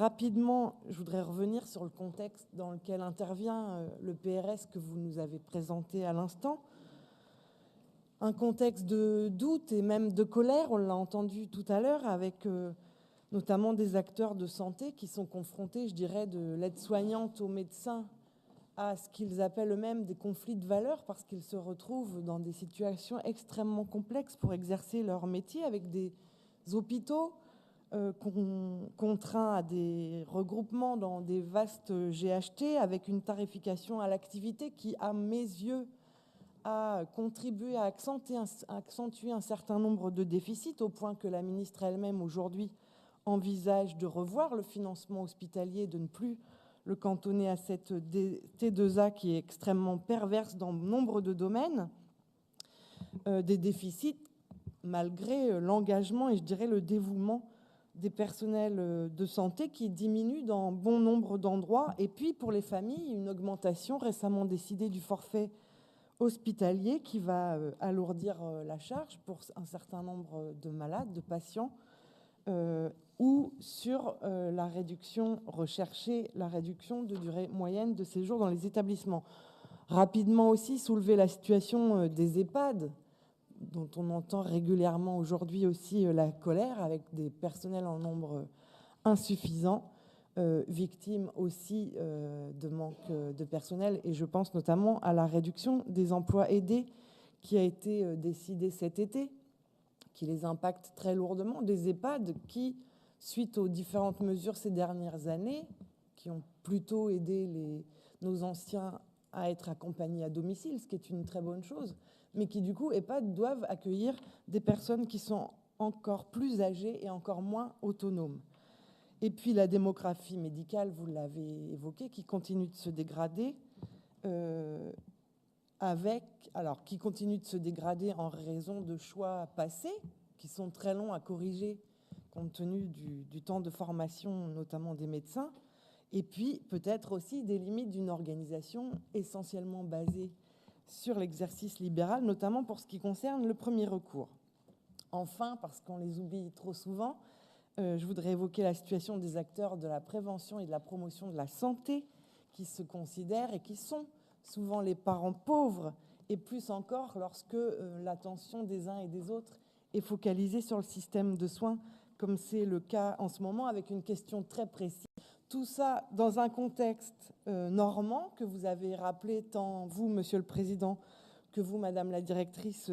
rapidement, je voudrais revenir sur le contexte dans lequel intervient le PRS que vous nous avez présenté à l'instant. Un contexte de doute et même de colère, on l'a entendu tout à l'heure, avec notamment des acteurs de santé qui sont confrontés, je dirais, de l'aide-soignante aux médecins, à ce qu'ils appellent eux-mêmes des conflits de valeurs, parce qu'ils se retrouvent dans des situations extrêmement complexes pour exercer leur métier, avec des hôpitaux contraints à des regroupements dans des vastes GHT, avec une tarification à l'activité qui, à mes yeux, a contribué à accentuer un certain nombre de déficits, au point que la ministre elle-même aujourd'hui envisage de revoir le financement hospitalier, de ne plus le cantonner à cette T2A qui est extrêmement perverse dans nombre de domaines, des déficits malgré l'engagement et je dirais le dévouement des personnels de santé qui diminuent dans bon nombre d'endroits. Et puis pour les familles, une augmentation récemment décidée du forfait hospitalier qui va alourdir la charge pour un certain nombre de malades, de patients, ou sur la réduction recherchée, la réduction de durée moyenne de séjour dans les établissements. Rapidement aussi soulever la situation des EHPAD, dont on entend régulièrement aujourd'hui aussi la colère, avec des personnels en nombre insuffisant, victimes aussi de manque de personnel. Et je pense notamment à la réduction des emplois aidés qui a été décidée cet été, qui les impacte très lourdement, des EHPAD qui, suite aux différentes mesures ces dernières années, qui ont plutôt aidé nos anciens à être accompagnés à domicile, ce qui est une très bonne chose, mais qui du coup, EHPAD doivent accueillir des personnes qui sont encore plus âgées et encore moins autonomes. Et puis la démographie médicale, vous l'avez évoqué, qui continue de se dégrader, qui continue de se dégrader en raison de choix passés, qui sont très longs à corriger compte tenu du temps de formation, notamment des médecins, et puis peut-être aussi des limites d'une organisation essentiellement basée sur l'exercice libéral, notamment pour ce qui concerne le premier recours. Enfin, parce qu'on les oublie trop souvent, je voudrais évoquer la situation des acteurs de la prévention et de la promotion de la santé qui se considèrent et qui sont souvent les parents pauvres, et plus encore lorsque l'attention des uns et des autres est focalisée sur le système de soins, comme c'est le cas en ce moment, avec une question très précise. Tout ça dans un contexte normand que vous avez rappelé, tant vous, Monsieur le Président, que vous, Madame la Directrice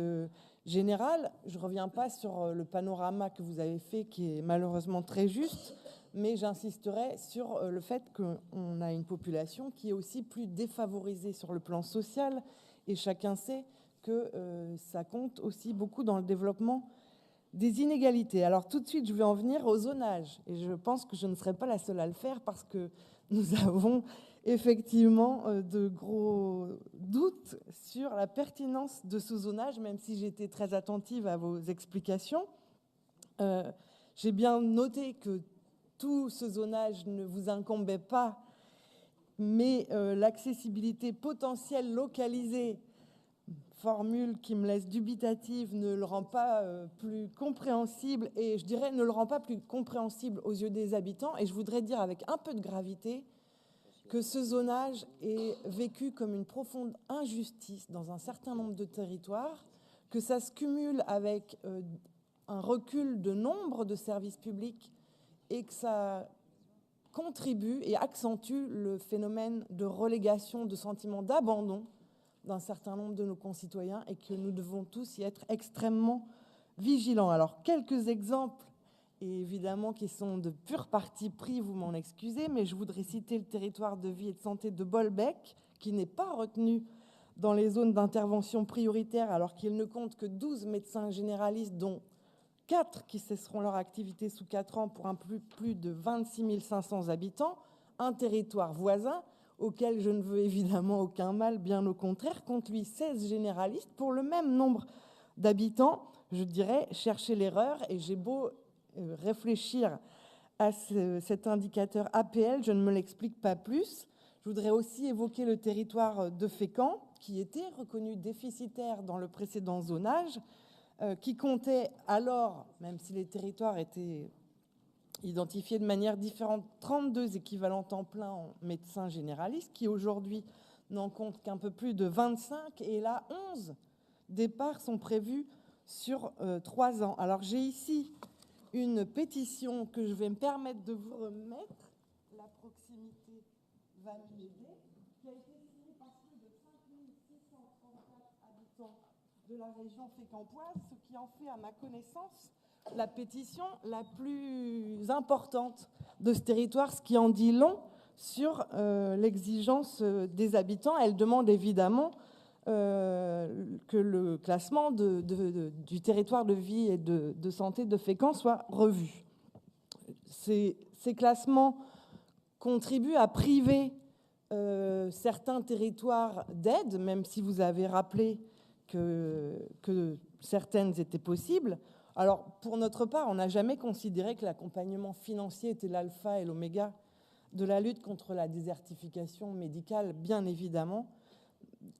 générale. Je ne reviens pas sur le panorama que vous avez fait, qui est malheureusement très juste, mais j'insisterai sur le fait qu'on a une population qui est aussi plus défavorisée sur le plan social, et chacun sait que ça compte aussi beaucoup dans le développement des inégalités. Alors tout de suite, je vais en venir au zonage, et je pense que je ne serai pas la seule à le faire, parce que nous avons effectivement de gros doutes sur la pertinence de ce zonage, même si j'étais très attentive à vos explications. J'ai bien noté que tout ce zonage ne vous incombait pas, mais l'accessibilité potentielle localisée, formule qui me laisse dubitative, ne le rend pas plus compréhensible, et je dirais ne le rend pas plus compréhensible aux yeux des habitants. Et je voudrais dire avec un peu de gravité que ce zonage est vécu comme une profonde injustice dans un certain nombre de territoires, que ça se cumule avec un recul de nombre de services publics, et que ça contribue et accentue le phénomène de relégation, de sentiment d'abandon d'un certain nombre de nos concitoyens, et que nous devons tous y être extrêmement vigilants. Alors, quelques exemples, et évidemment qui sont de pur parti pris, vous m'en excusez, mais je voudrais citer le territoire de vie et de santé de Bolbec, qui n'est pas retenu dans les zones d'intervention prioritaire, alors qu'il ne compte que 12 médecins généralistes, dont 4 qui cesseront leur activité sous 4 ans, pour un plus de 26 500 habitants, un territoire voisin auquel je ne veux évidemment aucun mal, bien au contraire, compte lui 16 généralistes pour le même nombre d'habitants. Je dirais chercher l'erreur, et j'ai beau réfléchir à cet indicateur APL, je ne me l'explique pas plus. Je voudrais aussi évoquer le territoire de Fécamp, qui était reconnu déficitaire dans le précédent zonage, qui comptait alors, même si les territoires étaient identifié de manière différente 32 équivalents temps plein en médecins généralistes, qui aujourd'hui n'en comptent qu'un peu plus de 25, et là, 11 départs sont prévus sur 3 ans. Alors j'ai ici une pétition que je vais me permettre de vous remettre. La proximité va nous aider, qui a été signée par plus de 5634 habitants de la région fécampoise, ce qui en fait, à ma connaissance, la pétition la plus importante de ce territoire, ce qui en dit long sur l'exigence des habitants. Elle demande évidemment que le classement du territoire de vie et de santé de Fécamp soit revu. Ces classements contribuent à priver certains territoires d'aide, même si vous avez rappelé que certaines étaient possibles. Alors, pour notre part, on n'a jamais considéré que l'accompagnement financier était l'alpha et l'oméga de la lutte contre la désertification médicale, bien évidemment.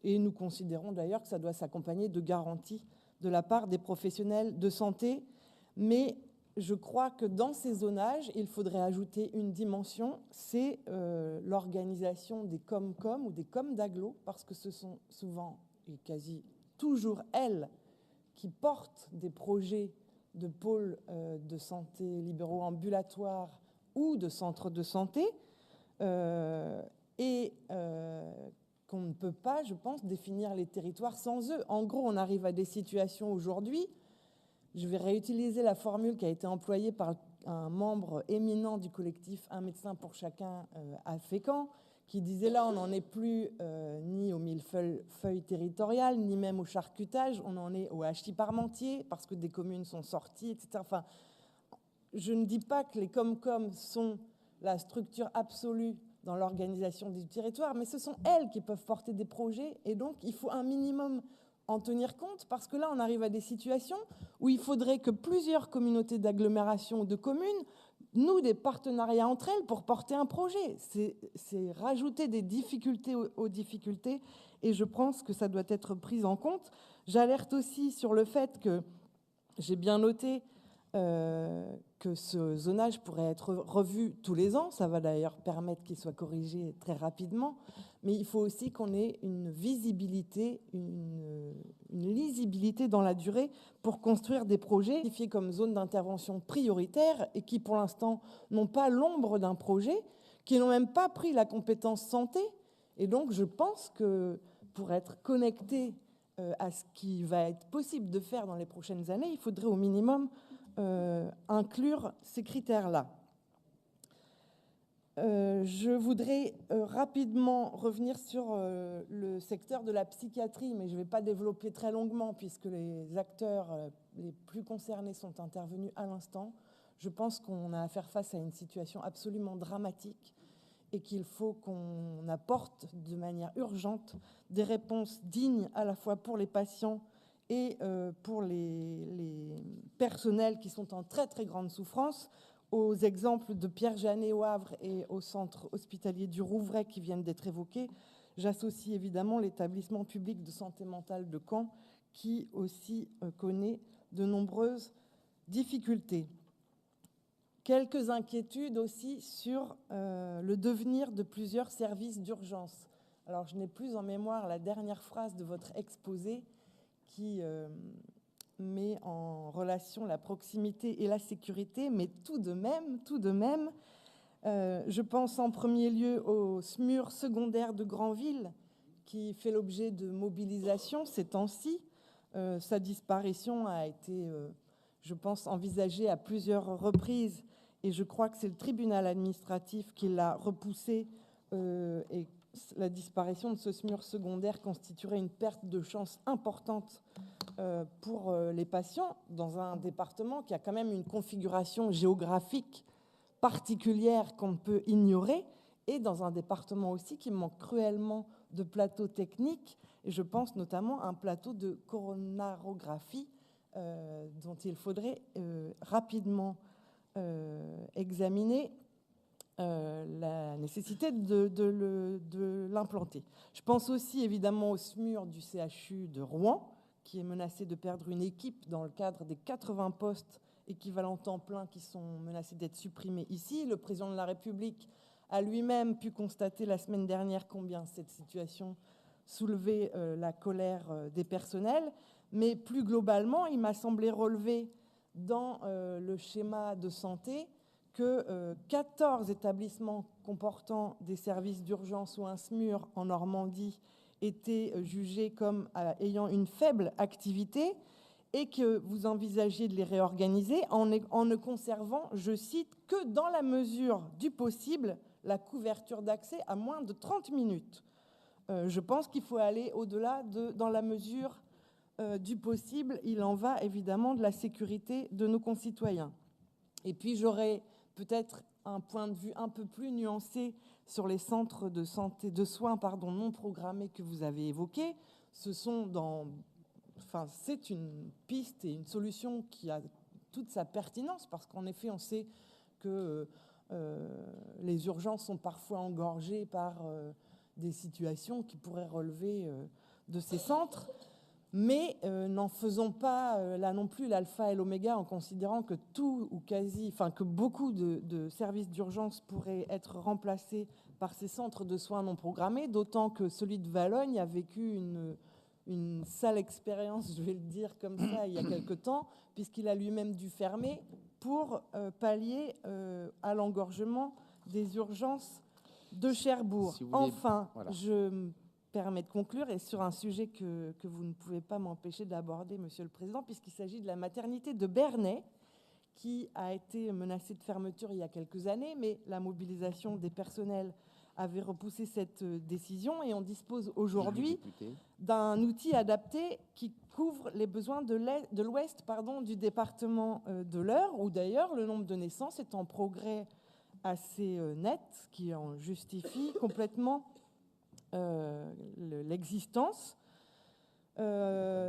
Et nous considérons d'ailleurs que ça doit s'accompagner de garanties de la part des professionnels de santé. Mais je crois que dans ces zonages, il faudrait ajouter une dimension, c'est l'organisation des COM-COM ou des COM d'agglo, parce que ce sont souvent et quasi toujours elles qui portent des projets de pôles de santé libéraux ambulatoires ou de centres de santé, qu'on ne peut pas, je pense, définir les territoires sans eux. En gros, on arrive à des situations aujourd'hui, je vais réutiliser la formule qui a été employée par un membre éminent du collectif Un médecin pour chacun à Fécamp, qui disait là, on n'en est plus ni au millefeuille territorial, ni même au charcutage, on en est au hachis parmentier, parce que des communes sont sorties, etc. Enfin, je ne dis pas que les COM-COM sont la structure absolue dans l'organisation du territoire, mais ce sont elles qui peuvent porter des projets, et donc il faut un minimum en tenir compte, parce que là, on arrive à des situations où il faudrait que plusieurs communautés d'agglomération ou de communes nouent des partenariats entre elles pour porter un projet. C'est rajouter des difficultés aux difficultés, et je pense que ça doit être pris en compte. J'alerte aussi sur le fait que j'ai bien noté que ce zonage pourrait être revu tous les ans. Ça va d'ailleurs permettre qu'il soit corrigé très rapidement. Mais il faut aussi qu'on ait une visibilité, une lisibilité dans la durée pour construire des projets identifiés comme zones d'intervention prioritaires et qui, pour l'instant, n'ont pas l'ombre d'un projet, qui n'ont même pas pris la compétence santé. Et donc, je pense que pour être connecté à ce qui va être possible de faire dans les prochaines années, il faudrait au minimum inclure ces critères-là. Je voudrais rapidement revenir sur le secteur de la psychiatrie, mais je ne vais pas développer très longuement puisque les acteurs les plus concernés sont intervenus à l'instant. Je pense qu'on a à faire face à une situation absolument dramatique et qu'il faut qu'on apporte de manière urgente des réponses dignes à la fois pour les patients et pour les personnels qui sont en très très grande souffrance. Aux exemples de Pierre Janet au Havre et au centre hospitalier du Rouvray qui viennent d'être évoqués, j'associe évidemment l'établissement public de santé mentale de Caen qui aussi connaît de nombreuses difficultés. Quelques inquiétudes aussi sur le devenir de plusieurs services d'urgence. Alors je n'ai plus en mémoire la dernière phrase de votre exposé qui met en relation la proximité et la sécurité, mais tout de même, je pense en premier lieu au SMUR secondaire de Granville, qui fait l'objet de mobilisation ces temps-ci. Sa disparition a été, je pense, envisagée à plusieurs reprises, et je crois que c'est le tribunal administratif qui l'a repoussé, et la disparition de ce SMUR secondaire constituerait une perte de chance importante pour les patients dans un département qui a quand même une configuration géographique particulière qu'on ne peut ignorer, et dans un département aussi qui manque cruellement de plateaux techniques, et je pense notamment à un plateau de coronarographie dont il faudrait rapidement examiner la nécessité de l'implanter. Je pense aussi évidemment au SMUR du CHU de Rouen, qui est menacé de perdre une équipe dans le cadre des 80 postes équivalents temps plein qui sont menacés d'être supprimés ici. Le président de la République a lui-même pu constater la semaine dernière combien cette situation soulevait la colère des personnels. Mais plus globalement, il m'a semblé relever dans le schéma de santé que 14 établissements comportant des services d'urgence ou un SMUR en Normandie étaient jugés comme ayant une faible activité et que vous envisagiez de les réorganiser en ne conservant, je cite, que dans la mesure du possible, la couverture d'accès à moins de 30 minutes. Je pense qu'il faut aller au-delà dans la mesure du possible. Il en va évidemment de la sécurité de nos concitoyens. Et puis j'aurais peut-être un point de vue un peu plus nuancé sur les centres de santé, de soins non programmés que vous avez évoqués. C'est une piste et une solution qui a toute sa pertinence parce qu'en effet, on sait que les urgences sont parfois engorgées par des situations qui pourraient relever de ces centres. Mais n'en faisons pas là non plus l'alpha et l'oméga en considérant que tout ou quasi, que beaucoup de services d'urgence pourraient être remplacés par ces centres de soins non programmés, d'autant que celui de Valognes a vécu une sale expérience, je vais le dire comme ça, il y a quelque temps, puisqu'il a lui-même dû fermer pour pallier à l'engorgement des urgences de Cherbourg. Si enfin, voilà. Je me permets de conclure et sur un sujet que vous ne pouvez pas m'empêcher d'aborder, Monsieur le Président, puisqu'il s'agit de la maternité de Bernay, qui a été menacée de fermeture il y a quelques années, mais la mobilisation des personnels avait repoussé cette décision et on dispose aujourd'hui d'un outil adapté qui couvre les besoins de l'ouest du département de l'Eure, où d'ailleurs le nombre de naissances est en progrès assez net, qui en justifie complètement l'existence.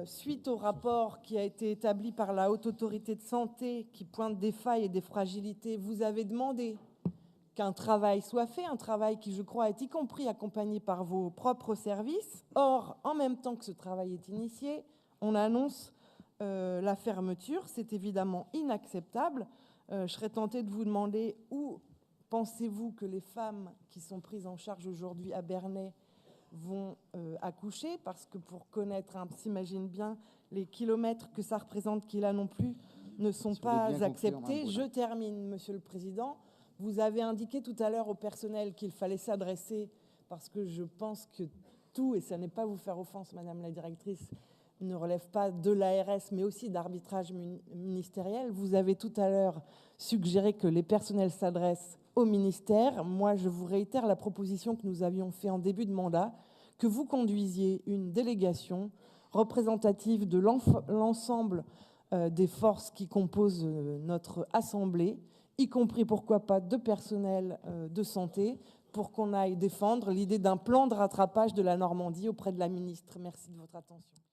Suite au rapport qui a été établi par la Haute Autorité de Santé qui pointe des failles et des fragilités, vous avez demandé qu'un travail soit fait, un travail qui, je crois, est y compris accompagné par vos propres services. Or, en même temps que ce travail est initié, on annonce la fermeture. C'est évidemment inacceptable. Je serais tentée de vous demander où pensez-vous que les femmes qui sont prises en charge aujourd'hui à Bernay vont accoucher, parce que pour connaître, s'imagine bien, les kilomètres que ça représente, qui là non plus ne sont pas acceptés. Je termine, Monsieur le Président. Vous avez indiqué tout à l'heure au personnel qu'il fallait s'adresser, parce que je pense que tout, et ça n'est pas vous faire offense, Madame la Directrice, ne relève pas de l'ARS, mais aussi d'arbitrage ministériel. Vous avez tout à l'heure suggéré que les personnels s'adressent au ministère. Moi, je vous réitère la proposition que nous avions faite en début de mandat, que vous conduisiez une délégation représentative de l'ensemble des forces qui composent notre Assemblée, y compris, pourquoi pas, de personnel de santé, pour qu'on aille défendre l'idée d'un plan de rattrapage de la Normandie auprès de la ministre. Merci de votre attention.